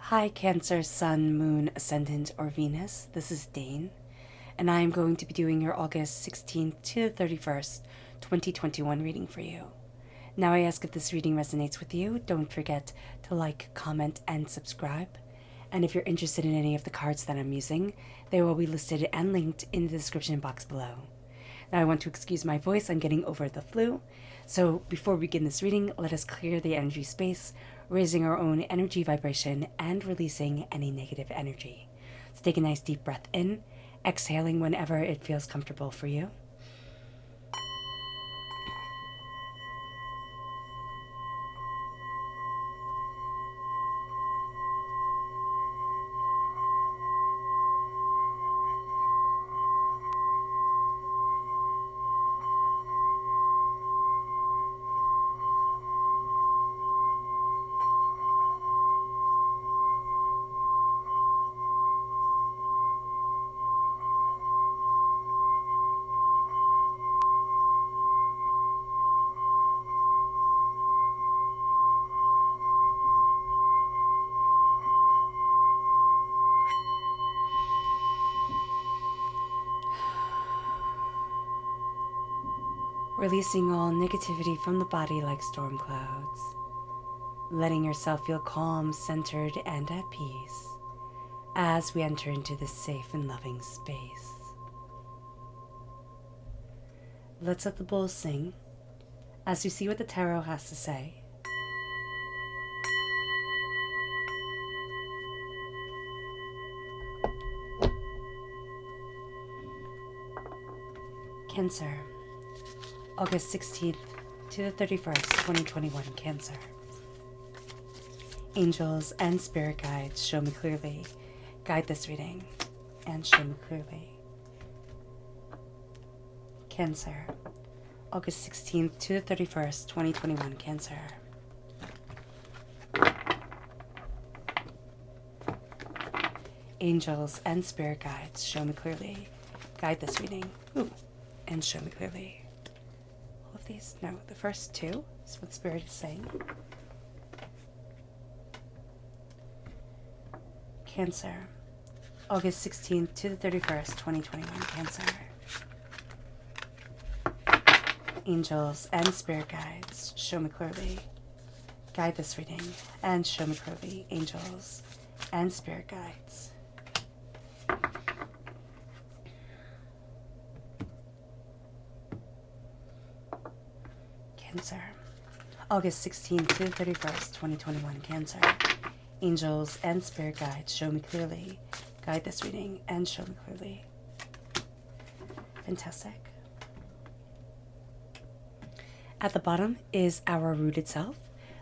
Hi Cancer, Sun, Moon, Ascendant, or Venus. This is Dane, and I am going to be doing your August 16th to 31st, 2021 reading for you. Now I ask if this reading resonates with you, don't forget to like, comment, and subscribe. And if you're interested in any of the cards that I'm using, they will be listed and linked in the description box below. Now I want to excuse my voice, I'm getting over the flu. So before we begin this reading, let us clear the energy space, raising our own energy vibration and releasing any negative energy. So take a nice deep breath in, exhaling whenever it feels comfortable for you. Releasing all negativity from the body like storm clouds. Letting yourself feel calm, centered, and at peace as we enter into this safe and loving space. Let's let the bowls sing as we see what the tarot has to say. Cancer, August 16th to the 31st, 2021, Cancer. Angels and spirit guides, show me clearly. Guide this reading and show me clearly. Cancer, August 16th to the 31st, 2021, Cancer. Angels and spirit guides, show me clearly. Guide this reading. And show me clearly. All of these? No, the first two is what Spirit is saying. Cancer, August 16th to the 31st, 2021, Cancer. Angels and spirit guides, show me clearly. Guide this reading and show me clearly. Angels and spirit guides. Cancer, August 16th to the 31st, 2021, Cancer. Angels and spirit guides, show me clearly. Guide this reading and show me clearly. Fantastic. At the bottom is our rooted self.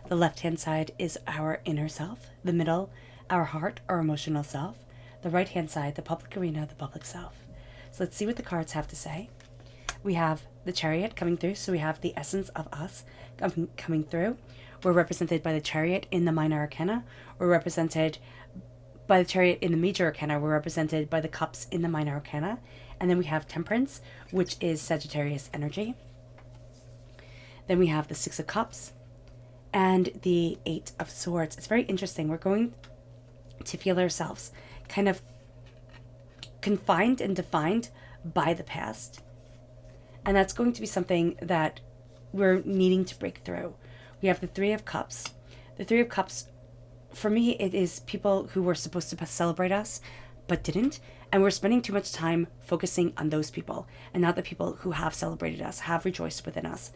The left-hand side is our inner self. The middle, our heart or emotional self. The right-hand side, the public arena, the public self. So let's see what the cards have to say. We have the Chariot coming through, so we have the essence of us coming through. We're represented by the Chariot in the minor arcana. We're represented by the Chariot in the major arcana. We're represented by the Cups in the minor arcana. And then we have Temperance, which is Sagittarius energy. Then we have the Six of Cups and the Eight of Swords. It's very interesting. We're going to feel ourselves kind of confined and defined by the past. And that's going to be something that we're needing to break through. We have the Three of Cups. The Three of Cups, for me, it is people who were supposed to celebrate us, but didn't. And we're spending too much time focusing on those people and not the people who have celebrated us, have rejoiced within us.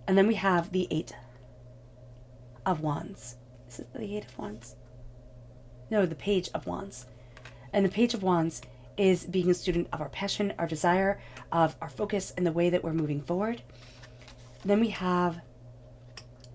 And then we have the Eight of Wands. Is it the Eight of Wands? No, the Page of Wands. And the Page of Wands is being a student of our passion, our desire, of our focus, and the way that we're moving forward. Then we have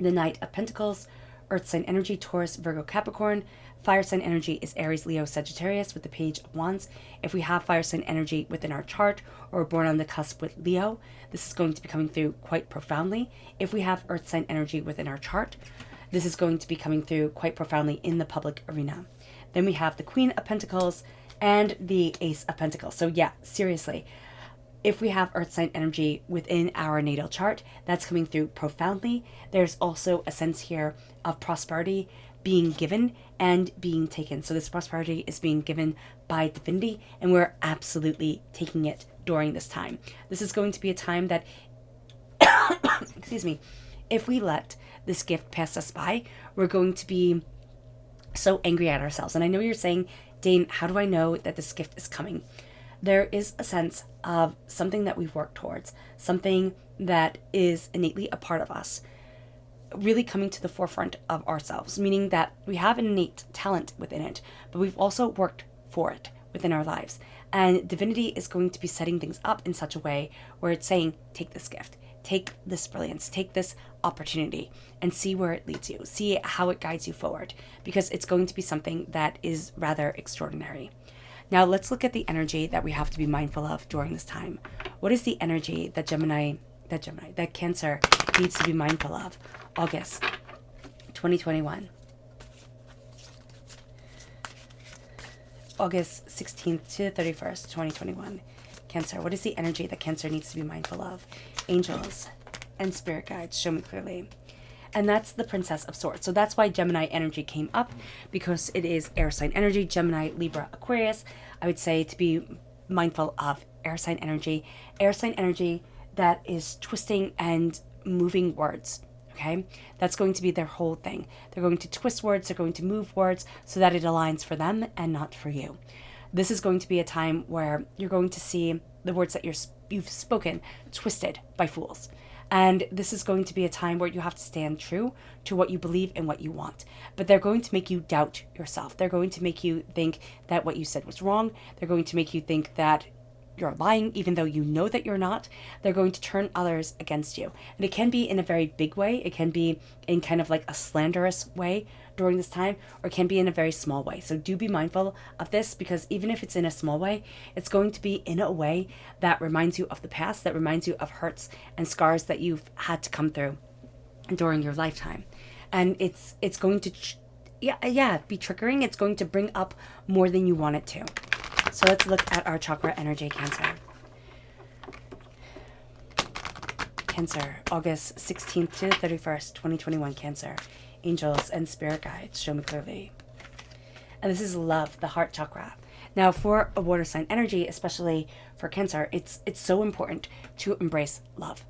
the Knight of Pentacles, Earth sign energy, Taurus, Virgo, Capricorn. Fire sign energy is Aries, Leo, Sagittarius with the Page of Wands. If we have fire sign energy within our chart or born on the cusp with Leo, this is going to be coming through quite profoundly. If we have earth sign energy within our chart, this is going to be coming through quite profoundly in the public arena. Then we have the Queen of Pentacles and the Ace of Pentacles. So yeah, seriously, if we have earth sign energy within our natal chart, that's coming through profoundly. There's also a sense here of prosperity being given and being taken. So this prosperity is being given by divinity, and we're absolutely taking it during this time. This is going to be a time that, excuse me, if we let this gift pass us by, we're going to be so angry at ourselves. And I know you're saying, Dane, how do I know that this gift is coming? There is a sense of something that we've worked towards, something that is innately a part of us, really coming to the forefront of ourselves, meaning that we have an innate talent within it, but we've also worked for it within our lives. And divinity is going to be setting things up in such a way where it's saying, take this gift, take this brilliance, take this opportunity, and see where it leads you, see how it guides you forward, because it's going to be something that is rather extraordinary. Now let's look at the energy that we have to be mindful of during this time. What is the energy that that Cancer needs to be mindful of? August 2021. August 16th to 31st, 2021. Cancer, what is the energy that Cancer needs to be mindful of? Angels and spirit guides, show me clearly. And that's the Princess of Swords. So that's why Gemini energy came up, because it is air sign energy. Gemini, Libra, Aquarius. I would say to be mindful of air sign energy. Air sign energy that is twisting and moving words. Okay? That's going to be their whole thing. They're going to twist words. They're going to move words so that it aligns for them and not for you. This is going to be a time where you're going to see the words that you've spoken twisted by fools. And this is going to be a time where you have to stand true to what you believe and what you want. But they're going to make you doubt yourself. They're going to make you think that what you said was wrong. They're going to make you think that you're lying, even though you know that you're not. They're going to turn others against you. And it can be in a very big way. It can be in kind of like a slanderous way during this time, or it can be in a very small way. So do be mindful of this, because even if it's in a small way, it's going to be in a way that reminds you of the past, that reminds you of hurts and scars that you've had to come through during your lifetime. And it's going to be triggering. It's going to bring up more than you want it to. So let's look at our chakra energy, Cancer. Cancer, August 16th to 31st, 2021, Cancer. Angels and spirit guides, show me clearly. And this is love, the heart chakra. Now for a water sign energy, especially for Cancer, it's so important to embrace love.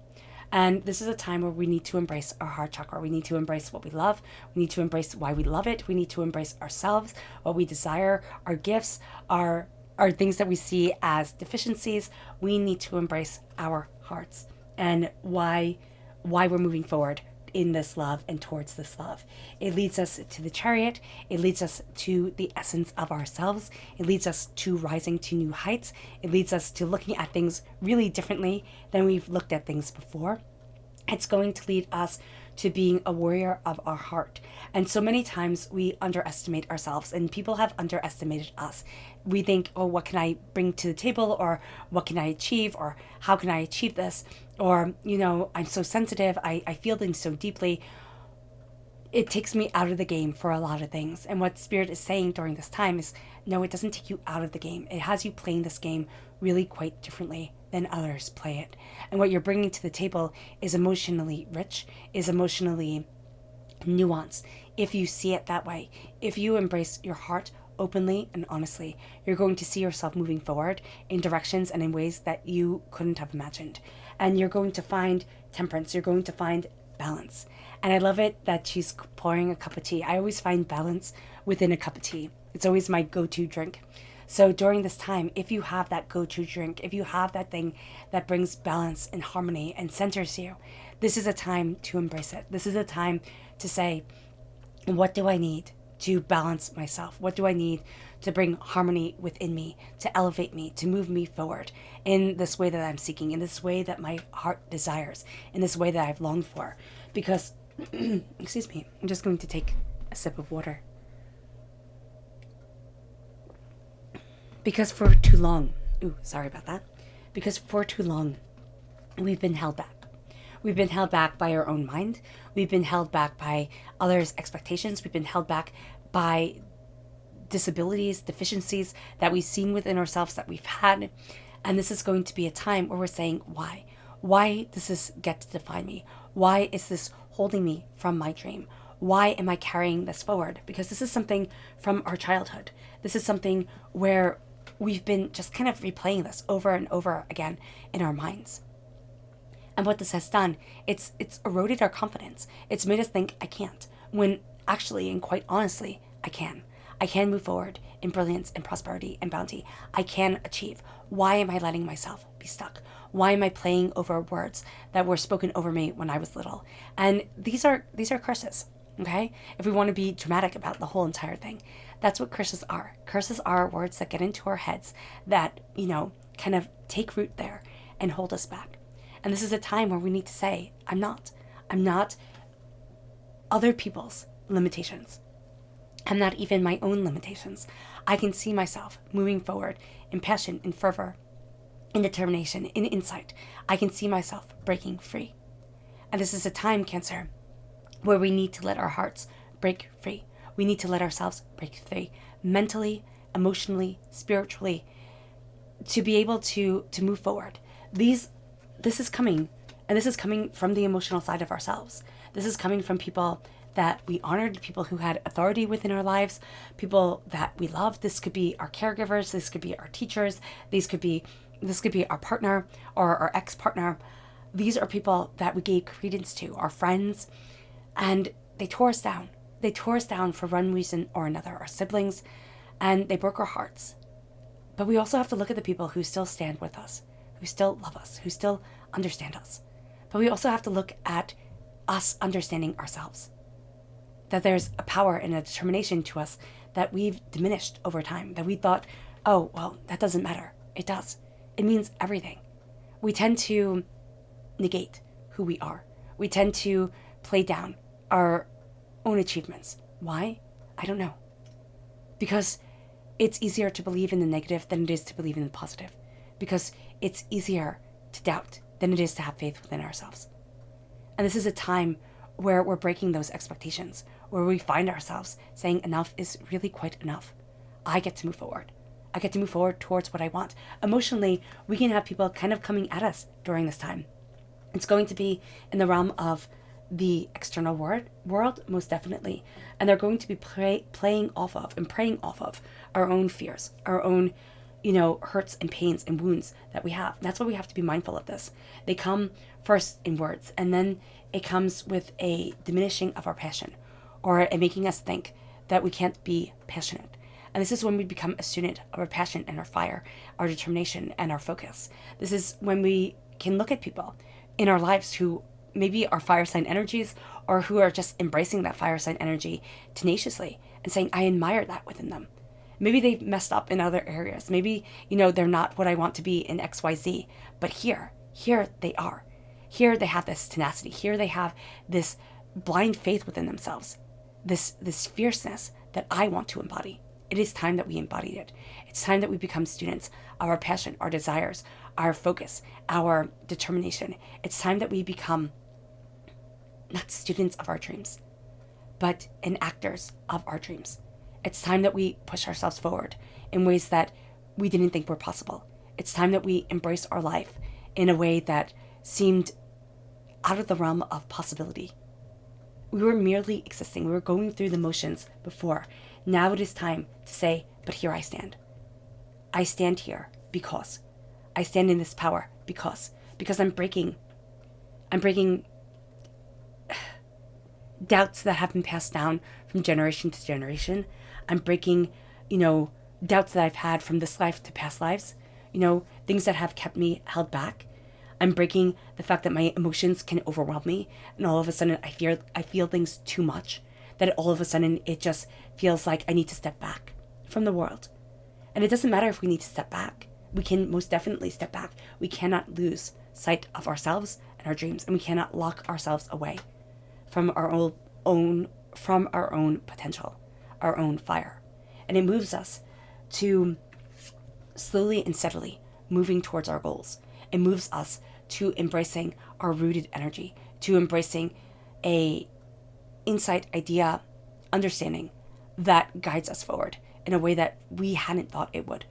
And this is a time where we need to embrace our heart chakra. We need to embrace what we love. We need to embrace why we love it. We need to embrace ourselves, what we desire, our gifts, our things that we see as deficiencies. We need to embrace our hearts and why we're moving forward in this love and towards this love. It leads us to the Chariot. It leads us to the essence of ourselves. It leads us to rising to new heights. It leads us to looking at things really differently than we've looked at things before. It's going to lead us to being a warrior of our heart. And so many times we underestimate ourselves, and people have underestimated us. We think, oh, what can I bring to the table? Or what can I achieve? Or how can I achieve this? Or, I'm so sensitive. I feel things so deeply. It takes me out of the game for a lot of things. And what Spirit is saying during this time is, no, it doesn't take you out of the game. It has you playing this game really quite differently than others play it. And what you're bringing to the table is emotionally rich, is emotionally nuanced. If you see it that way, if you embrace your heart openly and honestly, you're going to see yourself moving forward in directions and in ways that you couldn't have imagined. And you're going to find temperance. You're going to find balance. And I love it that she's pouring a cup of tea. I always find balance within a cup of tea. It's always my go-to drink. So during this time, if you have that go-to drink, if you have that thing that brings balance and harmony and centers you, this is a time to embrace it. This is a time to say, what do I need to balance myself? What do I need to bring harmony within me, to elevate me, to move me forward in this way that I'm seeking, in this way that my heart desires, in this way that I've longed for? Because, excuse me, I'm just going to take a sip of water. Because for too long, because for too long, we've been held back. We've been held back by our own mind. We've been held back by others' expectations. We've been held back by disabilities, deficiencies that we've seen within ourselves that we've had. And this is going to be a time where we're saying, why? Why does this get to define me? Why is this holding me from my dream? Why am I carrying this forward? Because this is something from our childhood. This is something where we've been just kind of replaying this over and over again in our minds. And what this has done, it's eroded our confidence. It's made us think, I can't, when actually and quite honestly, I can. I can move forward in brilliance and prosperity and bounty. I can achieve. Why am I letting myself be stuck? Why am I playing over words that were spoken over me when I was little? And these are curses, okay? If we want to be dramatic about the whole entire thing, that's what curses are. Curses are words that get into our heads that, kind of take root there and hold us back. And this is a time where we need to say, I'm not other people's limitations. I'm not even my own limitations. I can see myself moving forward in passion, in fervor, in determination, in insight. I can see myself breaking free. And this is a time, Cancer, where we need to let our hearts break free. We need to let ourselves break free mentally, emotionally, spiritually, to be able to move forward. This is coming, and this is coming from the emotional side of ourselves. This is coming from people that we honored, people who had authority within our lives, people that we loved. This could be our caregivers, this could be our teachers, this could be our partner or our ex-partner. These are people that we gave credence to, our friends, and they tore us down. They tore us down for one reason or another, our siblings, and they broke our hearts. But we also have to look at the people who still stand with us, who still love us, who still understand us. But we also have to look at us understanding ourselves. That there's a power and a determination to us that we've diminished over time, that we thought, oh, well, that doesn't matter. It does. It means everything. We tend to negate who we are. We tend to play down our own achievements. Why? I don't know. Because it's easier to believe in the negative than it is to believe in the positive. Because it's easier to doubt than it is to have faith within ourselves. And this is a time where we're breaking those expectations, where we find ourselves saying enough is really quite enough. I get to move forward. I get to move forward towards what I want. Emotionally, we can have people kind of coming at us during this time. It's going to be in the realm of the external world, most definitely. And they're going to be playing off of and preying off of our own fears, our own, hurts and pains and wounds that we have. That's why we have to be mindful of this. They come first in words, and then it comes with a diminishing of our passion, or a making us think that we can't be passionate. And this is when we become a student of our passion and our fire, our determination and our focus. This is when we can look at people in our lives who maybe are fire sign energies, or who are just embracing that fire sign energy tenaciously and saying, I admire that within them. Maybe they've messed up in other areas. Maybe, they're not what I want to be in XYZ, but here they are. Here they have this tenacity. Here they have this blind faith within themselves, this fierceness that I want to embody. It is time that we embodied it. It's time that we become students of our passion, our desires, our focus, our determination. It's time that we become not students of our dreams, but enactors of our dreams. It's time that we push ourselves forward in ways that we didn't think were possible. It's time that we embrace our life in a way that seemed out of the realm of possibility. We were merely existing. We were going through the motions before. Now it is time to say, but here I stand. I stand here because. I stand in this power because I'm breaking doubts that have been passed down from generation to generation. I'm breaking, doubts that I've had from this life to past lives, things that have kept me held back. I'm breaking the fact that my emotions can overwhelm me, and all of a sudden I feel things too much, that all of a sudden it just feels like I need to step back from the world. And it doesn't matter if we need to step back. We can most definitely step back. We cannot lose sight of ourselves and our dreams, and we cannot lock ourselves away from our own potential, our own fire. And it moves us to slowly and steadily moving towards our goals. It moves us to embracing our rooted energy, to embracing a insight, idea, understanding that guides us forward in a way that we hadn't thought it would,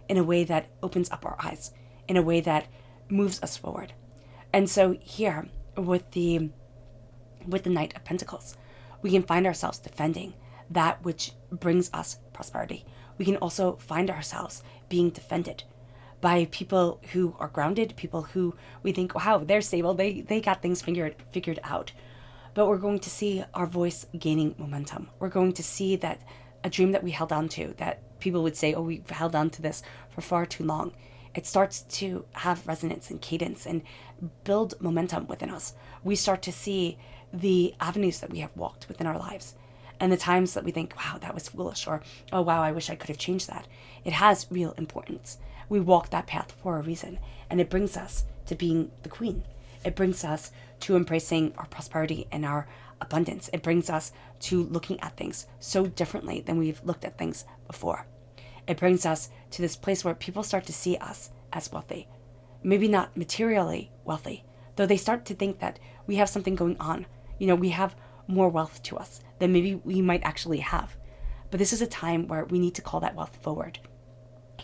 in a way that opens up our eyes, in a way that moves us forward. And so here with the Knight of Pentacles, We can find ourselves defending that which brings us prosperity. We can also find ourselves being defended by people who are grounded, people who we think, wow, they're stable, they got things figured out. But we're going to see our voice gaining momentum. We're going to see that a dream that we held on to, that people would say, oh, we've held on to this for far too long, it starts to have resonance and cadence and build momentum within us. We start to see the avenues that we have walked within our lives and the times that we think, wow, that was foolish, or, oh, wow, I wish I could have changed that. It has real importance. We walk that path for a reason, and it brings us to being the queen. It brings us to embracing our prosperity and our abundance. It brings us to looking at things so differently than we've looked at things before. It brings us to this place where people start to see us as wealthy. Maybe not materially wealthy, though they start to think that we have something going on. We have more wealth to us than maybe we might actually have. But this is a time where we need to call that wealth forward.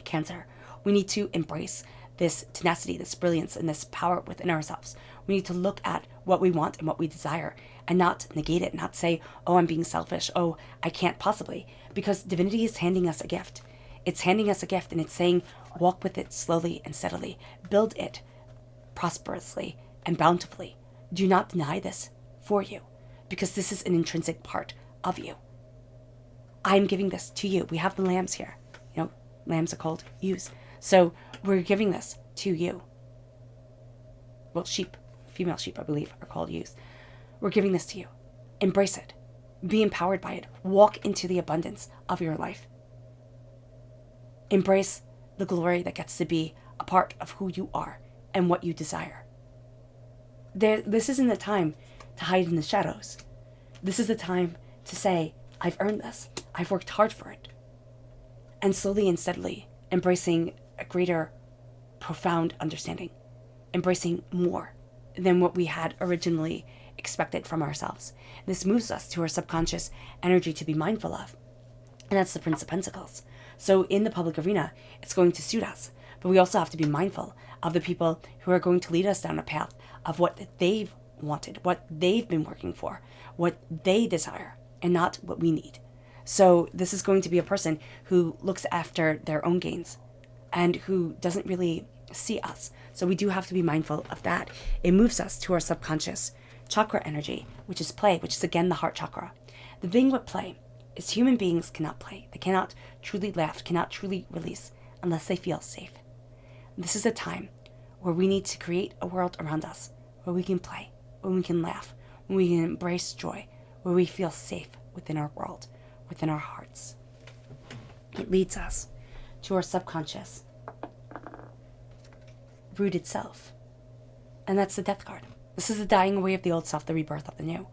Cancer, we need to embrace this tenacity, this brilliance, and this power within ourselves. We need to look at what we want and what we desire and not negate it, not say, oh, I'm being selfish, oh, I can't possibly, because divinity is handing us a gift. It's handing us a gift, and it's saying, walk with it slowly and steadily. Build it prosperously and bountifully. Do not deny this for you, because this is an intrinsic part of you. I'm giving this to you. We have the lambs here. Lambs are called ewes. So we're giving this to you. Well, sheep, female sheep, I believe, are called ewes. We're giving this to you. Embrace it. Be empowered by it. Walk into the abundance of your life. Embrace the glory that gets to be a part of who you are and what you desire. This isn't the time to hide in the shadows. This is the time to say, I've earned this. I've worked hard for it. And slowly and steadily embracing a greater, profound understanding. Embracing more than what we had originally expected from ourselves. This moves us to our subconscious energy to be mindful of. And that's the Prince of Pentacles. So in the public arena, it's going to suit us. But we also have to be mindful of the people who are going to lead us down a path of what they've wanted, what they've been working for, what they desire, and not what we need. So this is going to be a person who looks after their own gains and who doesn't really see us. So we do have to be mindful of that. It moves us to our subconscious chakra energy, which is play, which is again the heart chakra. The thing with play is human beings cannot play. They cannot truly laugh, cannot truly release unless they feel safe. And this is a time where we need to create a world around us where we can play, where we can laugh, where we can embrace joy, where we feel safe within our world, within our hearts. It leads us to our subconscious rooted self. And that's the death card. This is the dying away of the old self, the rebirth of the new.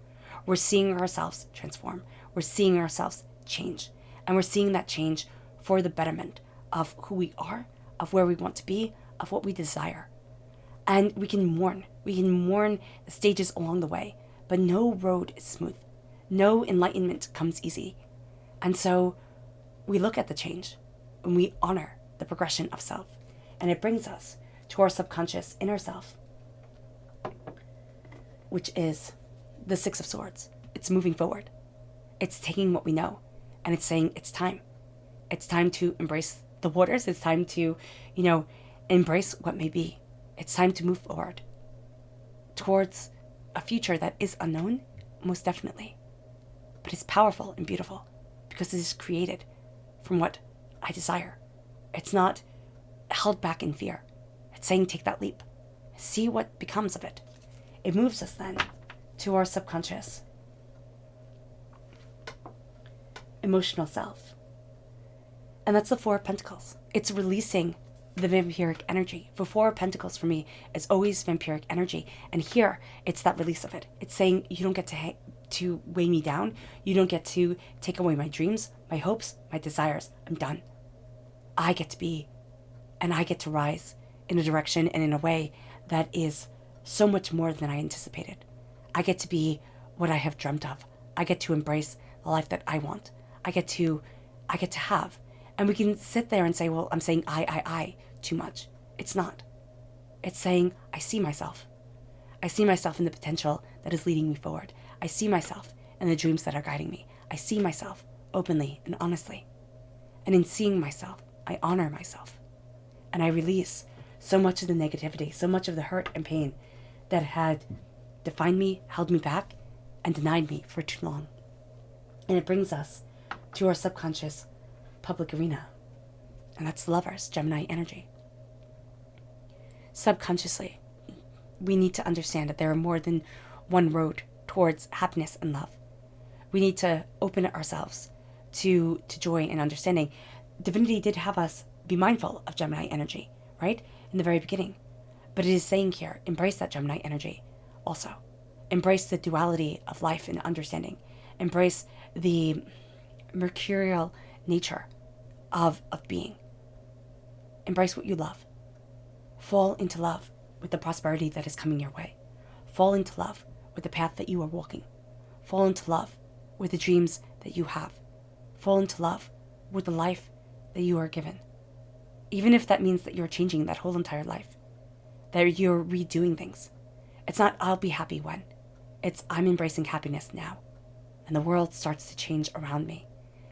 We're seeing ourselves transform. We're seeing ourselves change. And we're seeing that change for the betterment of who we are, of where we want to be, of what we desire. And we can mourn. We can mourn the stages along the way. But no road is smooth. No enlightenment comes easy. And so we look at the change and we honor the progression of self. And it brings us to our subconscious inner self, which is the Six of Swords. It's moving forward. It's taking what we know and it's saying it's time. It's time to embrace the waters. It's time to, embrace what may be. It's time to move forward towards a future that is unknown, most definitely. But it's powerful and beautiful because it is created from what I desire. It's not held back in fear. It's saying take that leap. See what becomes of it. It moves us then to our subconscious emotional self. And that's the Four of Pentacles. It's releasing the vampiric energy. The Four of Pentacles for me is always vampiric energy. And here, it's that release of it. It's saying you don't get to weigh me down. You don't get to take away my dreams, my hopes, my desires. I'm done. I get to be, and I get to rise in a direction and in a way that is so much more than I anticipated. I get to be what I have dreamt of. I get to embrace the life that I want. I get to have. And we can sit there and say, well, I'm saying I too much. It's not. It's saying, I see myself. I see myself in the potential that is leading me forward. I see myself and the dreams that are guiding me. I see myself openly and honestly. And in seeing myself, I honor myself. And I release so much of the negativity, so much of the hurt and pain that had defined me, held me back, and denied me for too long. And it brings us to our subconscious public arena. And that's lovers, Gemini energy. Subconsciously, we need to understand that there are more than one road towards happiness and love. We need to open ourselves to joy and understanding. Divinity did have us be mindful of Gemini energy, right? In the very beginning. But it is saying here, embrace that Gemini energy also. Embrace the duality of life and understanding. Embrace the mercurial nature of being. Embrace what you love. Fall into love with the prosperity that is coming your way. Fall into love with the path that you are walking. Fall into love with the dreams that you have. Fall into love with the life that you are given. Even if that means that you're changing that whole entire life, that you're redoing things. It's not, I'll be happy when. It's, I'm embracing happiness now. And the world starts to change around me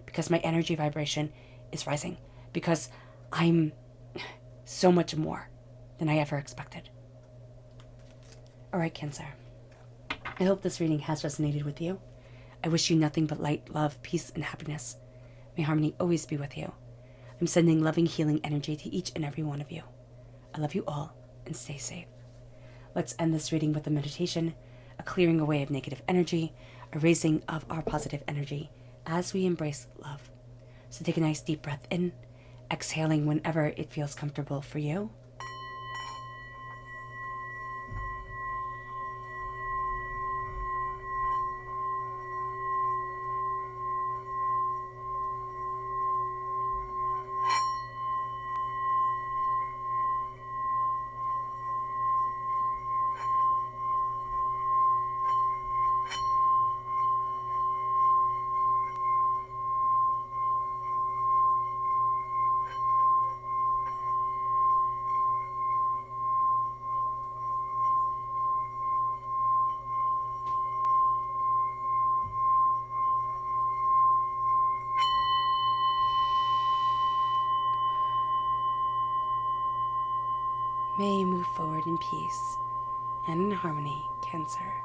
because my energy vibration is rising, because I'm so much more than I ever expected. All right, Cancer. I hope this reading has resonated with you. I wish you nothing but light, love, peace, and happiness. May harmony always be with you. I'm sending loving, healing energy to each and every one of you. I love you all, and stay safe. Let's end this reading with a meditation, a clearing away of negative energy, a raising of our positive energy as we embrace love. So take a nice deep breath in, exhaling whenever it feels comfortable for you. May you move forward in peace and in harmony, Cancer.